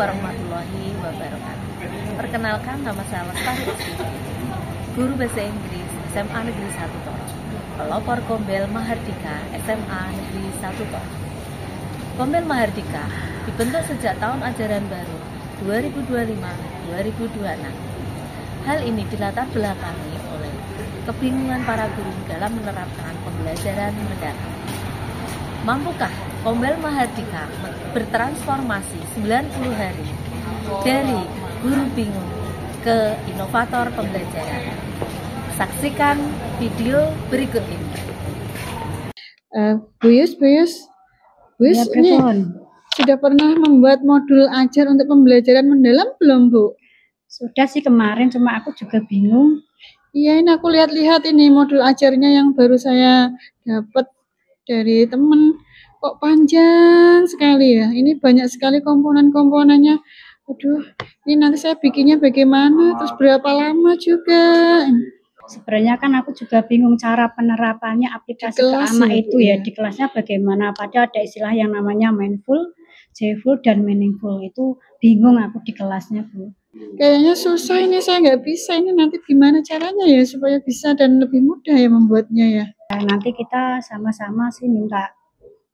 warahmatullahi wabarakatuh. Perkenalkan, nama saya Lestari Rizky, guru bahasa Inggris SMA Negeri 1 Toro, pelopor Kombel Mahardika SMA Negeri 1 Toro. Kombel Mahardika dibentuk sejak tahun ajaran baru 2025-2026. Hal ini dilatar belakangi oleh kebingungan para guru dalam menerapkan pembelajaran mendalam. Mampukah Kombel Mahardika bertransformasi 90 hari dari guru bingung ke inovator pembelajaran? Saksikan video berikut ini. Bu Yus, Ya, ini sudah pernah membuat modul ajar untuk pembelajaran mendalam belum, Bu? Sudah sih kemarin, cuma aku juga bingung. Iya, ini aku lihat-lihat ini modul ajarnya yang baru saya dapat dari temen. Kok panjang sekali ya? Ini banyak sekali komponen-komponennya. Aduh, ini nanti saya bikinnya bagaimana? Terus berapa lama juga? Sebenarnya kan aku juga bingung cara penerapannya aplikasi Kelas keama ya, itu Bu, ya. ya? Di kelasnya bagaimana? Padahal ada istilah yang namanya mindful, joyful, dan meaningful. Itu bingung aku di kelasnya, Bu. Kayaknya susah ini, saya nggak bisa. Ini nanti gimana caranya ya supaya bisa dan lebih mudah ya membuatnya ya? Nah, nanti kita sama-sama sih minta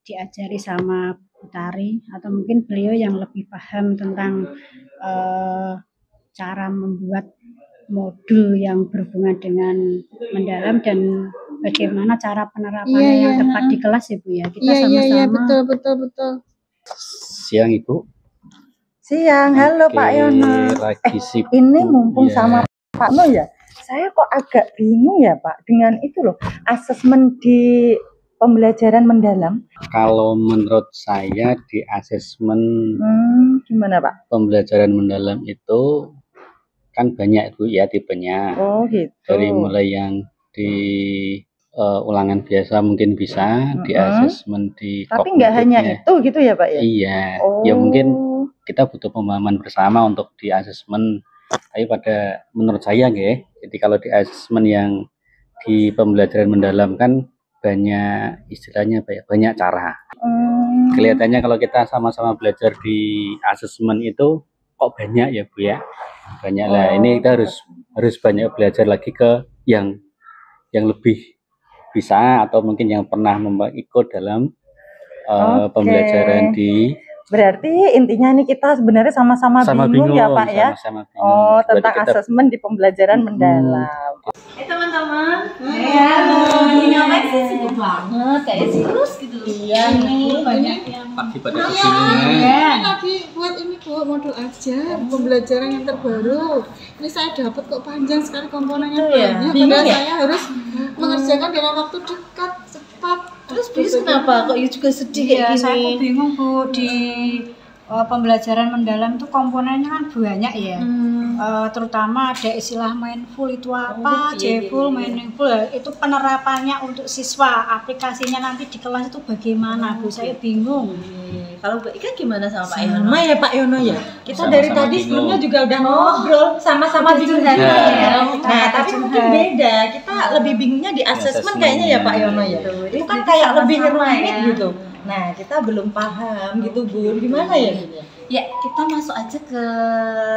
diajari sama Bu Tari, atau mungkin beliau yang lebih paham tentang cara membuat modul yang berhubungan dengan mendalam dan bagaimana cara penerapannya Iya, yang iya, tepat di kelas ya, Bu ya. Kita Iya, sama-sama. betul. Siang Ibu. Siang, halo Pak Yono. Lagi sibuk. Ini mumpung Ya. sama Pak No ya, saya kok agak bingung ya Pak dengan itu loh, asesmen di pembelajaran mendalam. Kalau menurut saya di asesmen Gimana Pak? pembelajaran mendalam itu kan banyak Bu ya tipenya. Oh gitu. Dari mulai yang di ulangan biasa mungkin bisa, di asesmen di Tapi nggak hanya kognitifnya. itu gitu ya Pak ya? Iya, Oh. ya mungkin kita butuh pemahaman bersama untuk di asesmen. Tapi pada menurut saya nggih, jadi kalau di asesmen yang di pembelajaran mendalam kan banyak istilahnya banyak cara. Kelihatannya kalau kita sama-sama belajar di asesmen itu kok banyak ya Bu ya. Banyak lah. Ini kita harus banyak belajar lagi ke yang lebih bisa atau mungkin yang pernah ikut dalam Oke. pembelajaran di Berarti intinya nih kita sebenarnya sama-sama bingung ya Pak ya? sama-sama bingung. Oh, Berarti tentang kita asesmen di pembelajaran mendalam. Teman-teman, Ini ngapain sih sibuk banget kayak virus gitu. Iya, ini banyak yang pagi pada Ini lagi buat ini Bu, modul ajar pembelajaran yang terbaru. Ini saya dapat kok panjang sekali komponennya banyak. Padahal saya harus mengerjakan dalam waktu dekat, cepat. Terus kenapa kok you juga sedih kayak gini? Saya kok bingung Bu, di pembelajaran mendalam itu komponennya kan banyak ya. Terutama ada istilah mindful itu apa, joyful, meaningful, itu penerapannya untuk siswa, aplikasinya nanti di kelas itu bagaimana Bu, saya bingung. Kalau Mbak Ika gimana sama Pak Yono? Sama ya Pak Yono ya. Kita Sama-sama dari tadi bingung. sebelumnya juga udah ngobrol sama-sama bingung curhat ya. ya. Nah, tapi mungkin beda. Kita lebih bingungnya di asesmen kayaknya ya Pak Yono ya. Itu kan kayak lebih rumit ya. gitu. Nah, kita belum paham gitu Bu. Gimana ya? Ya, kita masuk aja ke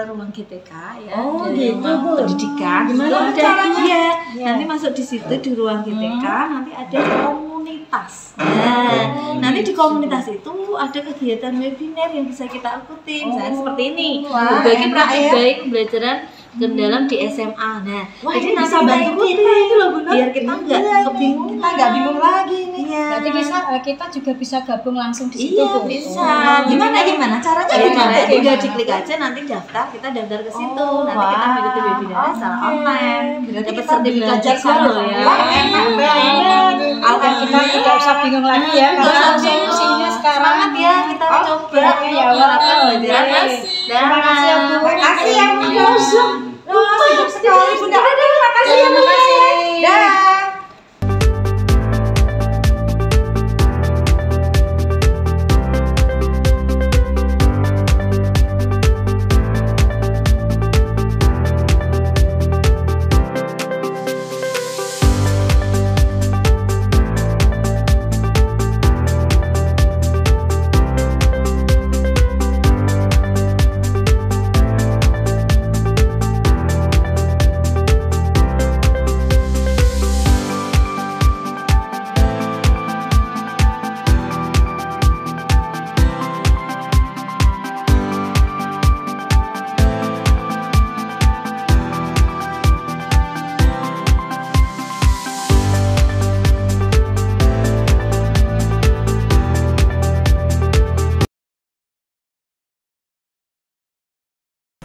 ruang GTK ya. Oh, dari gitu, ruang Bu. pendidikan. Gimana Ada, caranya? iya. Iya. Nanti masuk di situ di ruang GTK, nanti ada komunitas. Nah, nanti di komunitas itu ada kegiatan webinar yang bisa kita ikuti. Misalnya seperti ini. Wah, Berbagi enak praktik ya. baik pembelajaran mendalam di SMA. Nah, Wah, jadi ini nanti bisa bantu ikutin kita itu loh, Bu Nur. biar kita nggak kebingungan. Kita nggak bingung lagi nih. Iya. Berarti kita juga bisa gabung langsung di situ Iya, Bu. bisa. Gimana caranya? Ya, caranya tinggal Gimana? diklik aja nanti daftar, kita daftar ke situ. Oh, Nanti kita wah. mengikuti webinarnya secara Oke. online. Berarti Dapat kita sertifikat belajar juga loh sama-sama. ya. Wah, enak banget. Agar kita tidak usah bingung lagi ya, Nggak karena usah bingung. solusinya sekarang. Semangat ya, kita Oke. coba Ya, menerapkan wah. pembelajaran Mas. Terima kasih ya, Bu. Makasih ya Bu Yusuf. Sibuk sekali Bunda. Makasih ya Bu. Dah.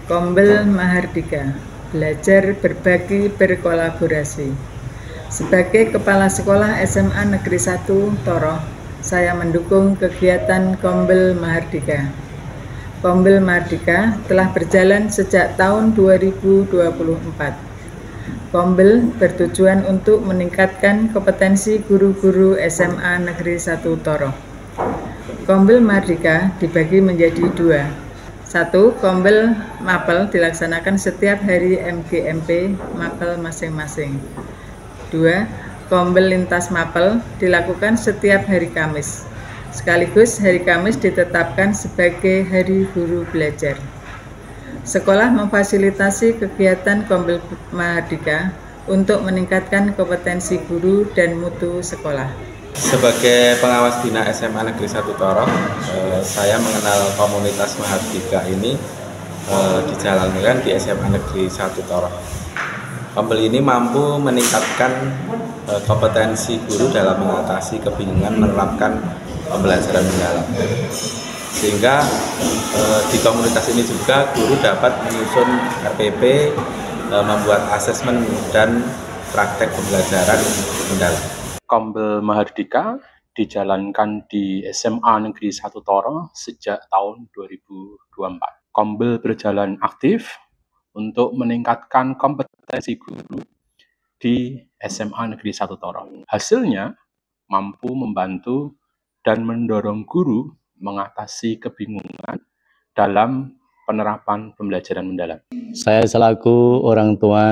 Kombel Mahardika, belajar berbagi berkolaborasi. Sebagai Kepala Sekolah SMA Negeri 1 Toroh, saya mendukung kegiatan Kombel Mahardika. Kombel Mahardika telah berjalan sejak tahun 2024. Kombel bertujuan untuk meningkatkan kompetensi guru-guru SMA Negeri 1 Toroh. Kombel Mahardika dibagi menjadi 2. 1. Kombel mapel dilaksanakan setiap hari MGMP mapel masing-masing. 2. Kombel lintas mapel dilakukan setiap hari Kamis. Sekaligus hari Kamis ditetapkan sebagai hari guru belajar. Sekolah memfasilitasi kegiatan Kombel Mahardika untuk meningkatkan kompetensi guru dan mutu sekolah. Sebagai pengawas bina SMA Negeri 1 Toroh, saya mengenal komunitas Mahardika ini dijalankan di SMA Negeri 1 Toroh. Kombel ini mampu meningkatkan kompetensi guru dalam mengatasi kebingungan menerapkan pembelajaran mendalam. Sehingga di komunitas ini juga guru dapat menyusun RPP, membuat asesmen dan praktek pembelajaran mendalam. Kombel Mahardika dijalankan di SMA Negeri 1 Toroh sejak tahun 2024. Kombel berjalan aktif untuk meningkatkan kompetensi guru di SMA Negeri 1 Toroh. Hasilnya mampu membantu dan mendorong guru mengatasi kebingungan dalam penerapan pembelajaran mendalam. Saya selaku orang tua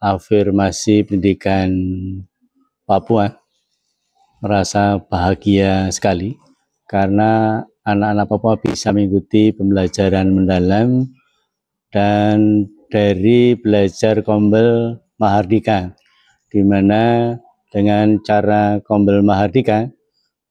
afirmasi pendidikan Papua merasa bahagia sekali karena anak-anak Papua bisa mengikuti pembelajaran mendalam dan dari belajar Kombel Mahardika, di mana dengan cara Kombel Mahardika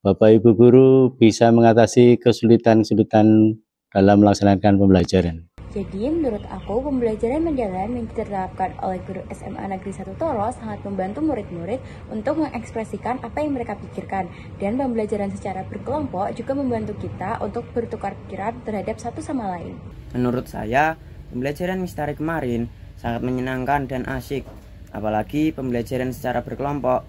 Bapak Ibu guru bisa mengatasi kesulitan-kesulitan dalam melaksanakan pembelajaran. Jadi menurut aku pembelajaran mendalam yang diterapkan oleh guru SMA Negeri 1 Toroh sangat membantu murid-murid untuk mengekspresikan apa yang mereka pikirkan, dan pembelajaran secara berkelompok juga membantu kita untuk bertukar pikiran terhadap satu sama lain. Menurut saya, pembelajaran misteri kemarin sangat menyenangkan dan asyik, apalagi pembelajaran secara berkelompok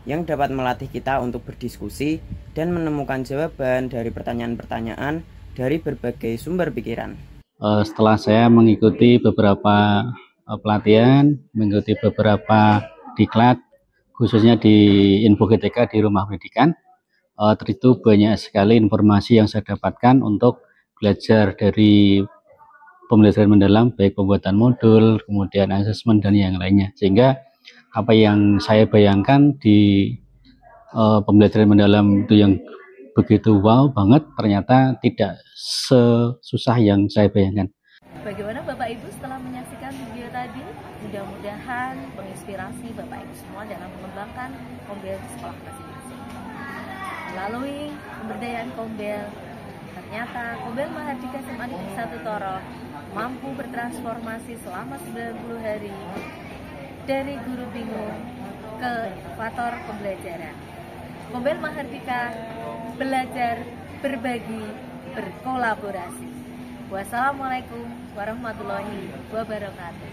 yang dapat melatih kita untuk berdiskusi dan menemukan jawaban dari pertanyaan-pertanyaan dari berbagai sumber pikiran. Setelah saya mengikuti beberapa pelatihan, mengikuti beberapa diklat, khususnya di Info GTK di Rumah Pendidikan, itu banyak sekali informasi yang saya dapatkan untuk belajar dari pembelajaran mendalam, baik pembuatan modul, kemudian asesmen dan yang lainnya. Sehingga apa yang saya bayangkan di pembelajaran mendalam itu yang begitu wow banget, ternyata tidak sesusah yang saya bayangkan. Bagaimana Bapak Ibu setelah menyaksikan video tadi? Mudah-mudahan menginspirasi Bapak Ibu semua dalam mengembangkan Kombel di sekolah masing-masing. Melalui pemberdayaan Kombel, ternyata Kombel Mahardika SMA Negeri 1 Toroh mampu bertransformasi selama 90 hari dari guru bingung ke ekuator pembelajaran. Kombel Mahardika belajar, berbagi, berkolaborasi. Wassalamualaikum warahmatullahi wabarakatuh.